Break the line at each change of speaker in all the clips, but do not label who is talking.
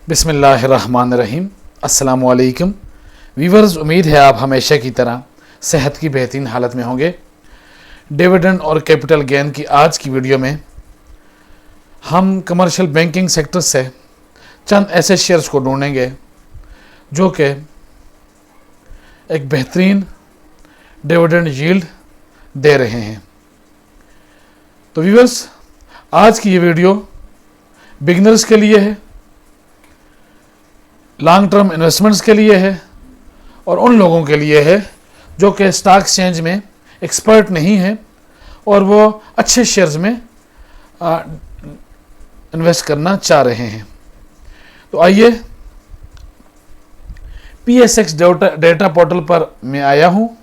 बिस्मिल्लाहिर्रहमानिर्रहीम। अस्सलामुअलैकुम वीवर्स, उम्मीद है आप हमेशा की तरह सेहत की बेहतरीन हालत में होंगे। डिविडेंड और कैपिटल गेन की आज की वीडियो में हम कमर्शियल बैंकिंग सेक्टर से चंद ऐसे शेयर्स को ढूंढेंगे जो कि एक बेहतरीन डिविडेंड यील्ड दे रहे हैं। तो वीवर्स, आज की ये वीडियो बिगिनर्स के लिए है, लॉन्ग टर्म इन्वेस्टमेंट्स के लिए है और उन लोगों के लिए है जो कि स्टॉक एक्सचेंज में एक्सपर्ट नहीं है और वो अच्छे शेयर्स में इन्वेस्ट करना चाह रहे हैं। तो आइए, PSX डेटा पोर्टल पर मैं आया हूँ।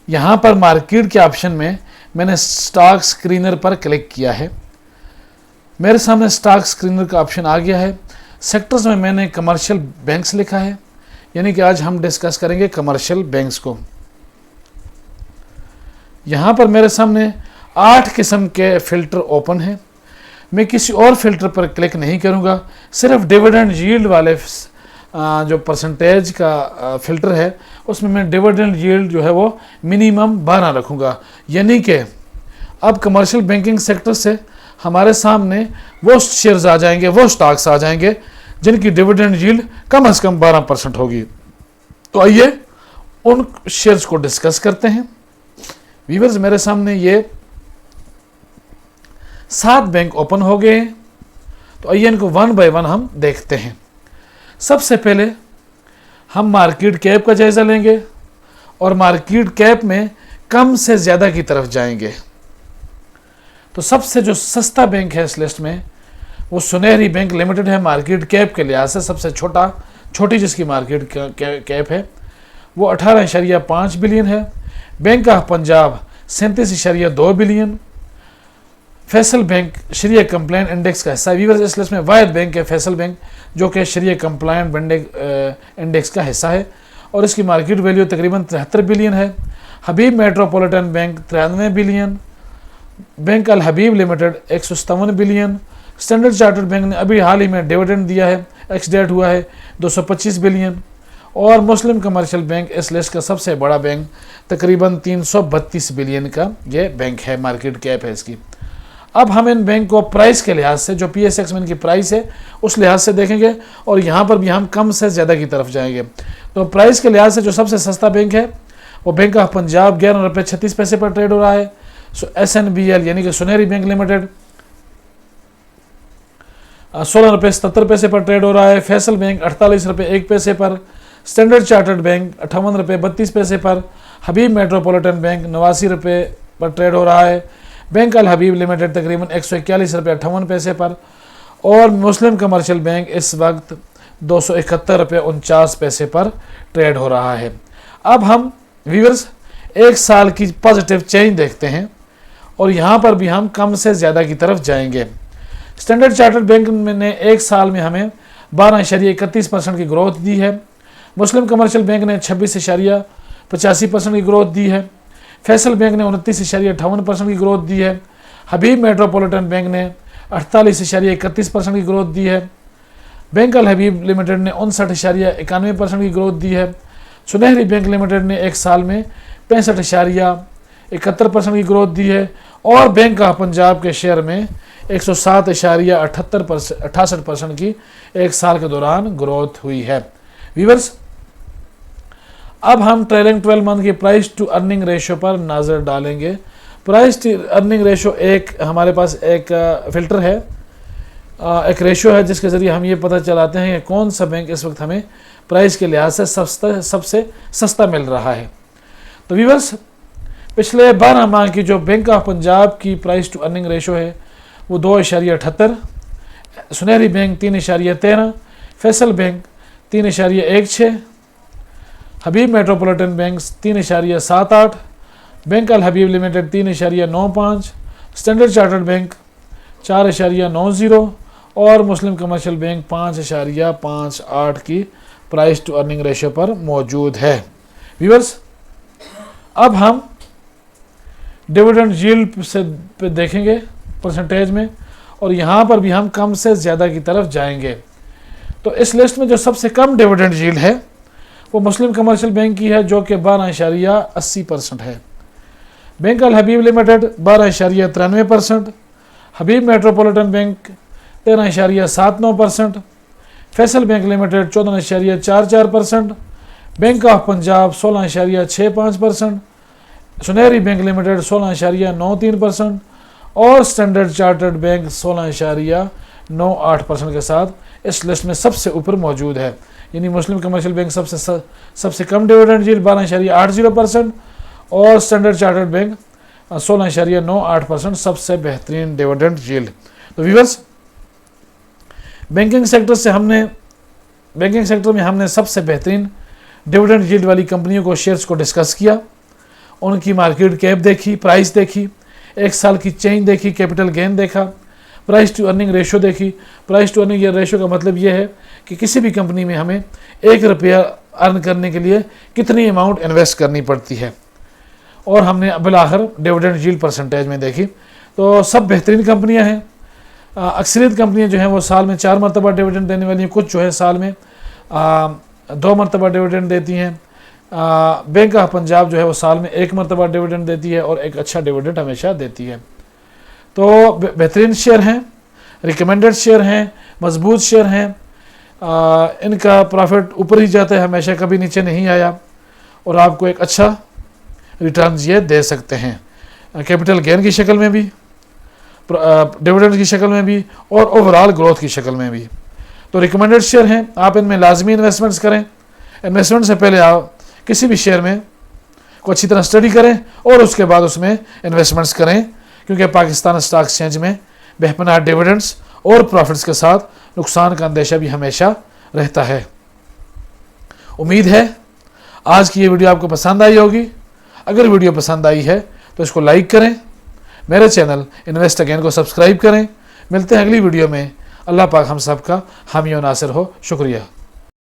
यहाँ पर मार्केट के ऑप्शन में मैंने स्टॉक स्क्रीनर पर क्लिक किया है। मेरे सामने स्टॉक स्क्रीनर का ऑप्शन आ गया है। सेक्टर्स में मैंने कमर्शियल बैंक्स लिखा है, यानी कि आज हम डिस्कस करेंगे कमर्शियल बैंक्स को। यहाँ पर मेरे सामने 8 किस्म के फिल्टर ओपन हैं। मैं किसी और फिल्टर पर क्लिक नहीं करूँगा, सिर्फ डिविडेंड यील्ड वाले जो परसेंटेज का फिल्टर है उसमें मैं डिविडेंड यील्ड जो है वो मिनिमम 12 रखूँगा। यानी कि अब कमर्शियल बैंकिंग सेक्टर से हमारे सामने वो शेयर्स आ जाएंगे, वो स्टॉक्स आ जाएंगे जिनकी डिविडेंड यील्ड कम से कम 12% होगी। तो आइए उन शेयर्स को डिस्कस करते हैं। व्यूअर्स, मेरे सामने ये 7 बैंक ओपन हो गए हैं। तो आइए इनको वन बाय वन हम देखते हैं। सबसे पहले हम मार्केट कैप का जायजा लेंगे और मार्केट कैप में कम से ज़्यादा की तरफ जाएंगे। तो सबसे जो सस्ता बैंक है इस लिस्ट में वो सुनहरी बैंक लिमिटेड है। मार्केट कैप के लिहाज से सबसे छोटी जिसकी मार्केट कैप है वो 18.5 बिलियन है। Bank of Punjab 37.2 billion. Faysal bank शरिया कंप्लायंट इंडेक्स का हिस्सा। वीवर्स, इस लिस्ट में वाहिद बैंक है फैसल बैंक जो कि शरिया कंप्लायंट इंडेक्स का हिस्सा है और इसकी मार्केट वैल्यू तकरीबन 73 बिलियन है। Habib metropolitan Bank 93 billion. Bank अल Habib Limited 157 billion. Standard Chartered Bank ने अभी हाल ही में डिविडेंड दिया है, एक्स डेट हुआ है 225 बिलियन। और मुस्लिम कमर्शियल बैंक इस लिस्ट का सबसे बड़ा बैंक तकरीबन 332 बिलियन का ये बैंक है, मार्केट कैप है इसकी। अब हम इन बैंक को प्राइस के लिहाज से, जो PSX में इनकी प्राइस है उस लिहाज से देखेंगे और यहाँ पर भी हम कम से ज़्यादा की तरफ जाएंगे। तो प्राइस के लिहाज से जो सबसे सस्ता बैंक है वो बैंक ऑफ पंजाब 11 रुपये 36 पैसे पर ट्रेड हो रहा है। SNBL यानी कि सुनहरी बैंक लिमिटेड 16 रुपये 77 पैसे पर ट्रेड हो रहा है। फैसल बैंक 48 रुपये 1 पैसे पर। स्टैंडर्ड चार्टर्ड बैंक 58 रुपये 32 पैसे पर। हबीब मेट्रोपॉलिटन बैंक 89 रुपये पर ट्रेड हो रहा है। बैंक अल हबीब लिमिटेड तकरीबन 141 रुपये 58 पैसे पर। और मुस्लिम कमर्शियल बैंक इस वक्त 271 रुपये 49 पैसे पर ट्रेड हो रहा है। अब हम व्यूअर्स एक साल की पॉजिटिव चेंज देखते हैं और यहाँ पर भी हम कम से ज़्यादा की तरफ जाएंगे। स्टैंडर्ड चार्टर्ड बैंक ने एक साल में हमें 12.31% की ग्रोथ दी है। मुस्लिम कमर्शियल बैंक ने 26.85% की ग्रोथ दी है। फैसल बैंक ने 29.58% की ग्रोथ दी है। हबीब मेट्रोपॉलिटन बैंक ने 48.31% की ग्रोथ दी है। बैंक अल हबीब लिमिटेड ने 59.91% की ग्रोथ दी है। सुनहरी बैंक लिमिटेड ने एक साल में 65.71% की ग्रोथ दी है। और बैंक ऑफ पंजाब के शेयर में 107.68% की एक साल के दौरान ग्रोथ हुई है। व्यूअर्स, अब हम ट्रेलिंग 12 मंथ की प्राइस टू अर्निंग रेशियो पर नज़र डालेंगे। प्राइस टू अर्निंग रेशियो एक हमारे पास एक फिल्टर है, एक रेशियो है जिसके ज़रिए हम ये पता चलाते हैं कि कौन सा बैंक इस वक्त हमें प्राइस के लिहाज से सबसे सस्ता मिल रहा है। तो व्यूअर्स, पिछले 12 माह की जो बैंक ऑफ पंजाब की प्राइस टू अर्निंग रेशियो है वो 2.78, सुनहरी बैंक 3.13, फैसल बैंक 3.16, हबीब मेट्रोपॉलिटन बैंक 3.78, बैंक अल Habib limited 3.95, standard Chartered bank 4.90 और मुस्लिम कमर्शियल बैंक 5.58 की प्राइस टू अर्निंग रेशियो पर मौजूद है। व्यूअर्स, अब हम डिविडेंड यील्ड से पे देखेंगे परसेंटेज में और यहाँ पर भी हम कम से ज़्यादा की तरफ जाएंगे। तो इस लिस्ट में जो सबसे कम डिविडेंड यील्ड है वो मुस्लिम कमर्शियल बैंक की है, जो कि 12.80% है। Bank Al Habib limited 12.93%, Habib metropolitan bank 13.79%, Faysal bank limited 14.44%, bank of Punjab 16.65%, Soneri bank limited 16.93% और स्टैंडर्ड चार्टर्ड बैंक 16.98% के साथ इस लिस्ट में सबसे ऊपर मौजूद है। यानी मुस्लिम कमर्शियल बैंक सबसे कम डिविडेंड यील्ड 12.80% और स्टैंडर्ड चार्टर्ड बैंक 16.98% सबसे बेहतरीन डिविडेंड यील्ड। तो व्यूअर्स, बैंकिंग सेक्टर में हमने सबसे बेहतरीन डिविडेंड यील्ड वाली कंपनियों को, शेयर्स को डिस्कस किया, उनकी मार्केट कैप देखी, प्राइस देखी, एक साल की चेंज देखी, कैपिटल गेन देखा, प्राइस टू अर्निंग रेशो देखी। प्राइस टू अर्निंग रेशो का मतलब यह है कि किसी भी कंपनी में हमें 1 रुपया अर्न करने के लिए कितनी अमाउंट इन्वेस्ट करनी पड़ती है, और हमने बिलाखिर डिविडेंड यील्ड परसेंटेज में देखी। तो सब बेहतरीन कंपनियां हैं। अक्सरियत कंपनियां जो हैं वो साल में 4 मरतबा डिविडेंड देने वाली हैं, कुछ जो है साल में 2 मरतबा डिविडेंड देती हैं। बैंक ऑफ पंजाब जो है वो साल में 1 मरतबा डिविडेंड देती है और एक अच्छा डिविडेंड हमेशा देती है। तो बेहतरीन शेयर हैं, रिकमेंडेड शेयर हैं, मजबूत शेयर हैं। इनका प्रॉफिट ऊपर ही जाता है हमेशा, कभी नीचे नहीं आया, और आपको एक अच्छा रिटर्न ये दे सकते हैं, कैपिटल गेन की शक्ल में भी, डिविडेंड की शक्ल में भी, और ओवरऑल ग्रोथ की शक्ल में भी। तो रिकमेंडेड शेयर हैं, आप इनमें लाजमी इन्वेस्टमेंट्स करें। इन्वेस्टमेंट से पहले आप किसी भी शेयर में को अच्छी तरह स्टडी करें और उसके बाद उसमें इन्वेस्टमेंट्स करें, क्योंकि पाकिस्तान स्टॉक एक्सचेंज में बेपनाह डिविडेंड्स और प्रॉफिट्स के साथ नुकसान का अंदेशा भी हमेशा रहता है। उम्मीद है आज की ये वीडियो आपको पसंद आई होगी। अगर वीडियो पसंद आई है तो इसको लाइक करें, मेरे चैनल इन्वेस्ट अगेन को सब्सक्राइब करें। मिलते हैं अगली वीडियो में। अल्लाह पाक हम सब का हामी और नासिर हो। शुक्रिया।